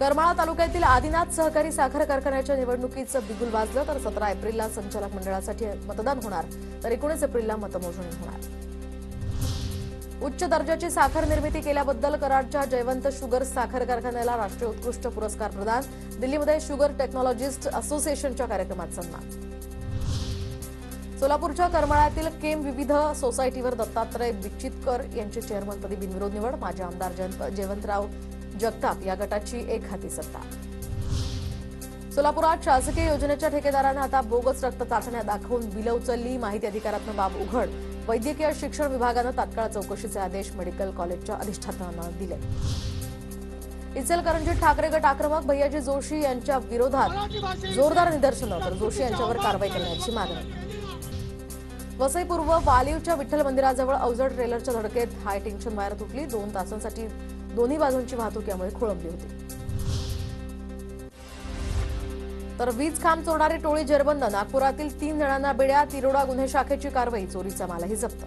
करमाळा तालुक्यातील आदिनाथ सहकारी साखर कारखान्याच्या निवडणुकीचं बिगुल वाजलं तर 17 एप्रिलला संचालक मंडळासाठी मतदान होणार तर 19 एप्रिलला मतमोजणी होणार। उच्च दर्जाची साखर निर्मिती केल्याबद्दल कराडच्या जयवंत शुगर साखर कारखान्याला राष्ट्रीय उत्कृष्ट पुरस्कार प्रदान। दिल्लीमध्ये शुगर टेक्नॉलॉजिस्ट असोसिएशनच्या कार्यक्रमात सन्मान। सोलापूरच्या करमाळ्यातील केम विविध सोसायटीवर दत्तात्रय बिचितकर यांची चेअरमनपदी बिनविरोध निवड। माजी आमदार जयवंतराव जगताप या गटाची एक हाती सत्ता। सोलापुरात शासकीय योजनेच्या ठेकेदारांना आता बोगस रक्त चाचण्या दाखवून बिलं उचलली। माहिती अधिकारातून बाब उघड। वैद्यकीय शिक्षण विभागानं तात्काळ चौकशीचे आदेश मेडिकल कॉलेजच्या अधिष्ठातांना दिले। इचलकरंजीत ठाकरे गट आक्रमक। भैयाजी जोशी यांच्या विरोधात जोरदार निदर्शनं तर जोशी यांच्यावर कारवाई करण्याची मागणी। वसई पूर्व वालीवच्या विठ्ठल मंदिराजवळ अवजड ट्रेलरच्या धडकेत हाय टेन्शन वायर तुटली। 2 तासांसाठी दोन्ही बाजूंची वाहतूक यामुळे खोळंबली होती। तर वीज खांब चोरणारी टोळी जेरबंद। नागपुरातील 3 जणांना बेड्या। तिरोडा गुन्हे शाखेची कारवाई। चोरीचा मालही जप्त।